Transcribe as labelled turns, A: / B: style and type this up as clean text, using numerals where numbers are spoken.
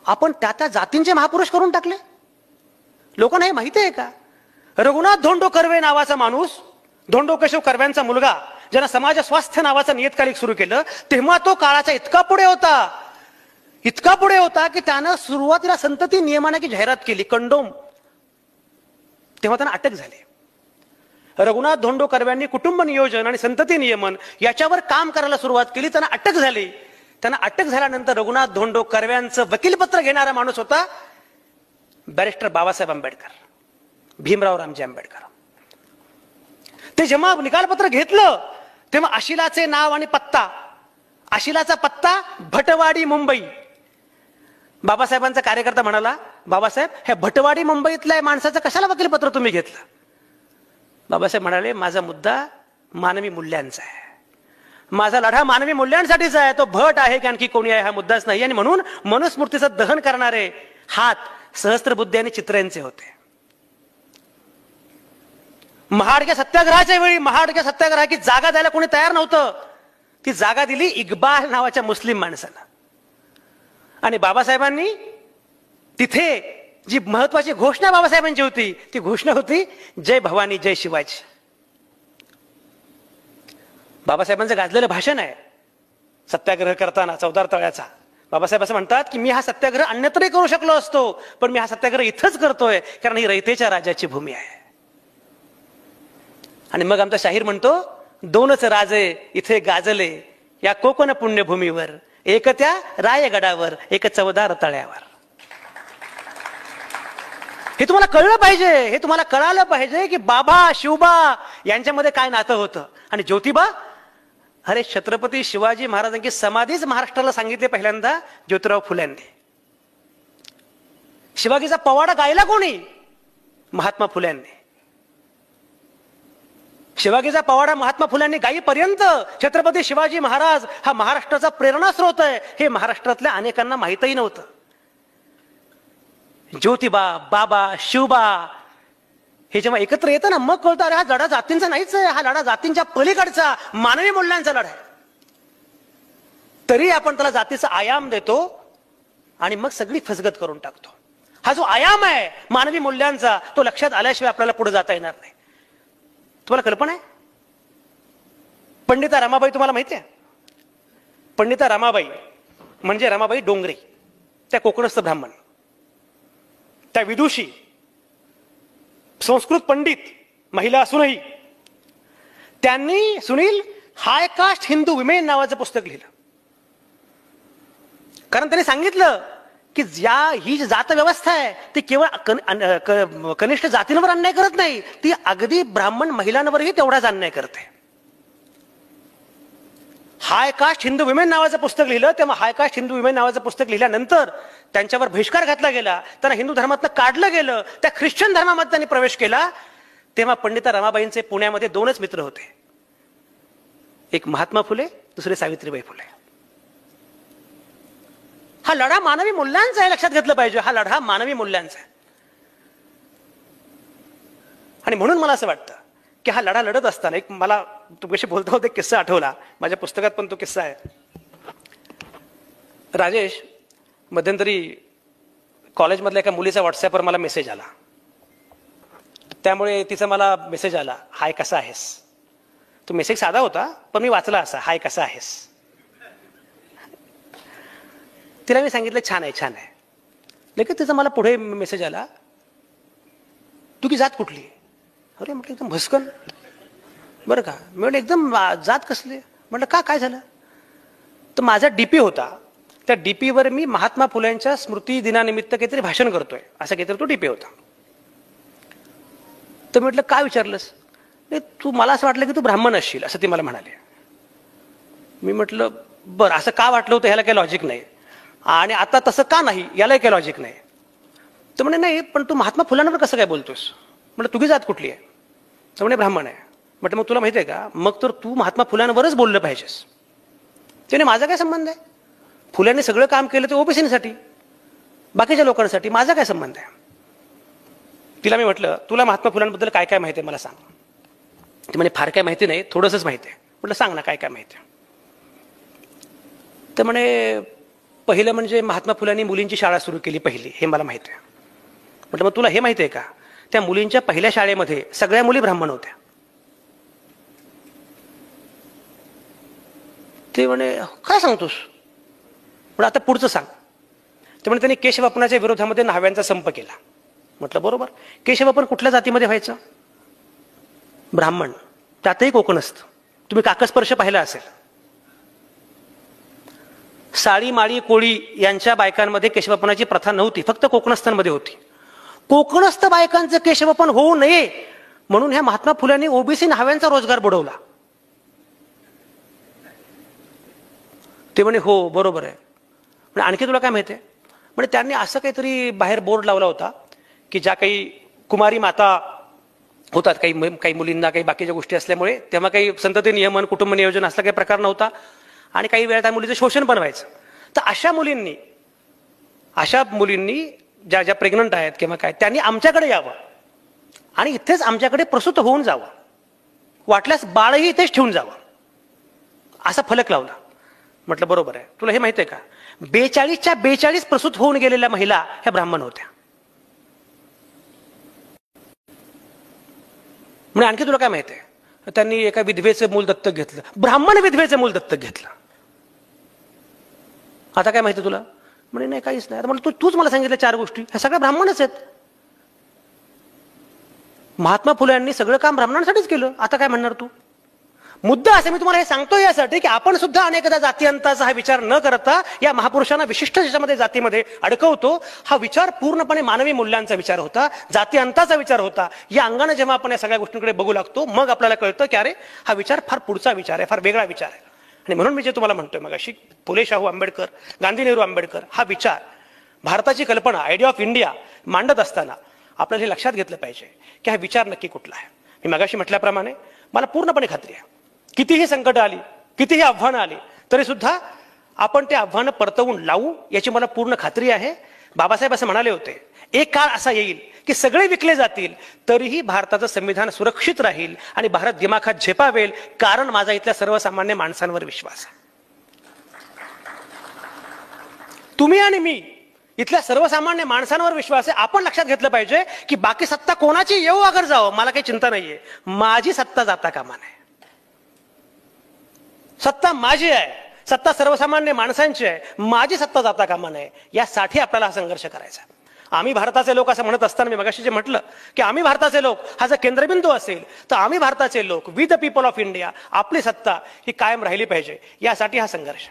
A: आपण त्या जातींचे महापुरुष करून टाकले. लोकांना हे माहिती आहे का? रघुनाथ धोंडो कर्वे नावाचा माणूस, धोंडो केशव कर्व्यांचा मुलगा, ज्यानं समाज स्वास्थ्य नावाचं नियतकालिक सुरू केलं, तेव्हा तो काळाच्या इतका पुढे होता की त्यानं सुरुवातीला संतती नियमानाची जाहिरात केली, कंडोम. तेव्हा त्यांना अटक झाली. रघुनाथ धोंडो कर्व्यांनी कुटुंब नियोजन आणि संतती नियमन याच्यावर काम करायला सुरुवात केली, त्यांना अटक झाली. त्यांना अटक झाल्यानंतर रघुनाथ धोंडो कर्व्यांचं वकीलपत्र घेणारा माणूस होता बॅरिस्टर बाबासाहेब आंबेडकर, भीमराव रामजी आंबेडकर. ते जेव्हा निकालपत्र घेतलं तेव्हा आशिलाचे नाव आणि पत्ता, आशिलाचा पत्ता भटवाडी मुंबई. बाबासाहेबांचा कार्यकर्ता म्हणाला, बाबासाहेब हे भटवाडी मुंबईतल्या माणसाचं कशाला वकीलपत्र तुम्ही घेतलं? बाबासाहेब म्हणाले, माझा मुद्दा मानवी मूल्यांचा आहे, माझा लढा मानवी मूल्यांसाठीच आहे. तो भट आहे की आणखी कोणी आहे हा मुद्दाच नाही. आणि म्हणून मनुस्मृतीचं दहन करणारे हात सहस्त्रबुद्धी आणि चित्र्यांचे होते. महाडच्या सत्याग्रहाच्या वेळी महाडच्या सत्याग्रहाची जागा द्यायला कोणी तयार नव्हतं. ती जागा दिली इक्बाल नावाच्या मुस्लिम माणसाला. आणि बाबासाहेबांनी तिथे जी महत्वाची घोषणा बाबासाहेबांची होती ती घोषणा होती, जय भवानी जय शिवाजी. बाबासाहेबांचं गाजलेलं भाषण आहे सत्याग्रह करताना, चौदार तळ्याचा. बाबासाहेब असं म्हणतात की मी हा सत्याग्रह अन्यत्रही करू शकलो असतो, पण मी हा सत्याग्रह इथंच करतोय कारण ही रयतेच्या राजाची भूमी आहे. आणि मग आमचा शाहीर म्हणतो, दोनच राजे इथे गाजले या कोकण पुण्यभूमीवर, एक त्या रायगडावर, एक चवदार तळ्यावर. हे तुम्हाला कळलं पाहिजे, हे तुम्हाला कळालं पाहिजे की बाबा शिवबा यांच्यामध्ये काय नातं होतं. आणि ज्योतिबा, अरे छत्रपती शिवाजी महाराजांची समाधीच महाराष्ट्राला सांगितले पहिल्यांदा ज्योतिराव फुल्यांनी. शिवाजीचा पवाडा गायला कोणी? महात्मा फुल्यांनी. शिवाजीचा पवाडा महात्मा फुल्यांनी गाईपर्यंत छत्रपती शिवाजी महाराज हा महाराष्ट्राचा प्रेरणास्रोत आहे हे महाराष्ट्रातल्या अनेकांना माहितही नव्हतं. ज्योतिबा, बाबा, शिवबा हे जेव्हा एकत्र येतं ना, मग कळतं अरे हा लढा जातींचा नाहीच आहे, हा लढा जातींच्या पलीकडचा मानवी मूल्यांचा लढा आहे. तरी आपण त्याला जातीचा आयाम देतो आणि मग सगळी फसगत करून टाकतो. हा जो आयाम आहे मानवी मूल्यांचा, तो लक्षात आल्याशिवाय आपल्याला पुढे जाता येणार नाही. तुम्हाला कल्पना आहे? पंडिता रमाबाई तुम्हाला माहिती आहे? पंडिता रमाबाई म्हणजे रमाबाई डोंगरे, त्या कोकणस्थ ब्राह्मण, त्या विदुषी, संस्कृत पंडित महिला असूनही त्यांनी सुनील हाय कास्ट हिंदू विमेन नावाचं पुस्तक लिहिलं. कारण त्यांनी सांगितलं की ही जी जात व्यवस्था आहे ती केवळ कनिष्ठ जातींवर अन्याय करत नाही, ती अगदी ब्राह्मण महिलांवरही तेवढाच अन्याय करते. हाय कास्ट हिंदू विमेन नावाचं पुस्तक लिहिलं. तेव्हा हाय कास्ट हिंदू विमेन नावाचं पुस्तक लिहिल्यानंतर त्यांच्यावर बहिष्कार घातला गेला, त्यांना हिंदू धर्मातनं काढलं गेलं, त्या ख्रिश्चन धर्मामध्ये त्यांनी प्रवेश केला. तेव्हा पंडिता रमाबाईंचे पुण्यामध्ये दोनच मित्र होते, एक महात्मा फुले, दुसरे सावित्रीबाई फुले. हा लढा मानवी मूल्यांचा आहे, लक्षात घेतलं पाहिजे. हा लढा मानवी मूल्यांचा आहे. आणि म्हणून मला असं वाटतं की हा लढा लढत असताना एक मला तुमच्याशी बोलता होता एक किस्सा आठवला. माझ्या पुस्तकात पण तो किस्सा आहे. राजेश, मध्यंतरी कॉलेजमधल्या एका मुलीचा व्हॉट्सअपवर मला मेसेज आला. त्यामुळे तिचा मला मेसेज आला, हाय कसा आहेस. तो मेसेज साधा होता पण मी वाचला असा, हाय कसा आहेस. तिला मी सांगितलं छान आहे छान आहे. लगेच तिचा मला पुढे मेसेज आला, तू की जात कुठली? अरे म्हटलं एकदम भस्कन बरं का. मी म्हटलं एकदम जात कसली? म्हटलं का, काय झालं? तर माझा डीपी होता, त्या डीपीवर मी महात्मा फुल्यांच्या स्मृती दिनानिमित्त काहीतरी भाषण करतोय असा काहीतरी तो डीपी होता. तर म्हटलं काय विचारलंस? नाही तू, मला असं वाटलं की तू ब्राह्मण असशील असं ती मला म्हणाली. मी म्हटलं बरं, असं का वाटलं होतं ह्याला काही लॉजिक नाही, आणि आता तसं का नाही यालाही काही लॉजिक नाही. तर म्हणे नाही पण तू महात्मा फुलांवर कसं काय बोलतोस? म्हटलं तुझी जात कुठली आहे? तर म्हणे ब्राह्मण आहे. म्हटलं मग तुला माहिती आहे का, मग तर तू महात्मा फुलांवरच बोललं पाहिजेस. त्याने माझा काय संबंध आहे? फुल्यांनी सगळं काम केलं ते ओबीसीसाठी, बाकीच्या लोकांसाठी, माझा काय संबंध आहे? तिला मी म्हटलं तुला महात्मा फुलांबद्दल काय काय माहिती आहे मला सांग. ती म्हणे फार काय माहिती नाही, थोडंसंच माहिती आहे. म्हटलं सांग ना काय काय माहिती आहे. तर म्हणे पहिलं म्हणजे महात्मा फुलांनी मुलींची शाळा सुरू केली पहिली, हे मला माहिती आहे. म्हटलं मग तुला हे माहिती आहे का, त्या मुलींच्या पहिल्या शाळेमध्ये सगळ्या मुली ब्राह्मण होत्या. ते म्हणे काय सांगतोस, पण आता पुढचं सांग. ते म्हणे त्यांनी केशवपनाच्या विरोधामध्ये न्हाव्यांचा संप केला. म्हटलं बरोबर. केशवपन कुठल्या जातीमध्ये व्हायचं? ब्राह्मण, त्यातही कोकणस्थ. तुम्ही काकस्पर्श पाहिला असेल. साळी माळी कोळी यांच्या बायकांमध्ये केशवपनाची प्रथा नव्हती, फक्त कोकणस्थांमध्ये होती. कोकणस्थ बायकांचं केशवपन होऊ नये म्हणून ह्या महात्मा फुल्यांनी ओबीसी न्हाव्यांचा रोजगार बुडवला. ते म्हणे हो बरोबर आहे. म्हणजे आणखी तुला काय माहिती आहे, म्हणजे त्यांनी असं काहीतरी बाहेर बोर्ड लावला होता की ज्या काही कुमारी माता होतात, काही मुलींना काही बाकीच्या गोष्टी असल्यामुळे तेव्हा काही संतती नियमन कुटुंब नियोजन असला काही प्रकार नव्हता आणि काही वेळा त्या मुलीचं शोषण पण व्हायचं. तर अशा मुलींनी ज्या प्रेग्नंट आहेत किंवा काय, त्यांनी आमच्याकडे यावं आणि इथेच आमच्याकडे प्रसूत होऊन जावं, वाटल्यास बाळही इथेच ठेवून जावं, असा फलक लावला. म्हटलं बरोबर आहे. तुला हे माहिती आहे का, 42च्या 42 प्रसूत होऊन गेलेल्या महिला ह्या ब्राह्मण होत्या. म्हणजे आणखी तुला काय माहिती आहे, त्यांनी एका विधवेचं मूल दत्तक घेतलं, ब्राह्मण विधवेचं मूल दत्तक घेतलं. आता काय माहिती तुला? म्हणजे नाही काहीच नाही. आता तूच मला सांगितलं 4 गोष्टी, ह्या सगळ्या ब्राह्मणच आहेत. महात्मा फुले यांनी सगळं काम ब्राह्मणांसाठीच केलं. आता काय म्हणणार तू? मुद्दा असे मी तुम्हाला हे सांगतोय यासाठी की आपण सुद्धा अनेकदा जातीअंताचा हा विचार न करता या महापुरुषांना विशिष्ट ज्याच्यामध्ये जातीमध्ये अडकवतो. हा विचार पूर्णपणे मानवी मूल्यांचा विचार होता, जातीअंताचा विचार होता. या अंगाने जेव्हा आपण या सगळ्या गोष्टींकडे बघू लागतो मग आपल्याला कळतं की अरे हा विचार फार पुढचा विचार आहे, फार वेगळा विचार आहे. आणि म्हणून मी जे तुम्हाला म्हणतोय मगाशी, फुले शाहू आंबेडकर, गांधी नेहरू आंबेडकर, हा विचार, भारताची कल्पना, आयडिया ऑफ इंडिया मांडत असताना आपल्याला हे लक्षात घेतलं पाहिजे की हा विचार नक्की कुठला आहे. मी मगाशी म्हटल्याप्रमाणे मला पूर्णपणे खात्री आहे, कितीही संकट आली, कितीही आव्हानं आली तरी सुद्धा आपण ते आव्हानं परतवून लावू याची मला पूर्ण खात्री आहे. बाबासाहेब असं म्हणाले होते, एक काळ असा येईल की सगळे विकले जातील तरीही भारताचं संविधान सुरक्षित राहील आणि भारत दिमाखात झेपावेल, कारण माझा इथल्या सर्वसामान्य माणसांवर विश्वास आहे. तुम्ही आणि मी इथल्या सर्वसामान्य माणसांवर विश्वास आहे. आपण लक्षात घेतलं पाहिजे की बाकी सत्ता कोणाची येऊ अगर जावं मला काही चिंता नाहीये, माझी सत्ता जाता कामा नये. सत्ता माझी आहे, सत्ता सर्वसामान्य माणसांची आहे, माझी सत्ता जाता कामा नये. यासाठी आपल्याला हा संघर्ष करायचा. आम्ही भारताचे लोक असं म्हणत असताना मी मगाशी जे म्हटलं की आम्ही भारताचे लोक हा जर केंद्रबिंदू असेल तर आम्ही भारताचे लोक, we the people of India, आपली सत्ता ही कायम राहिली पाहिजे, यासाठी हा संघर्ष.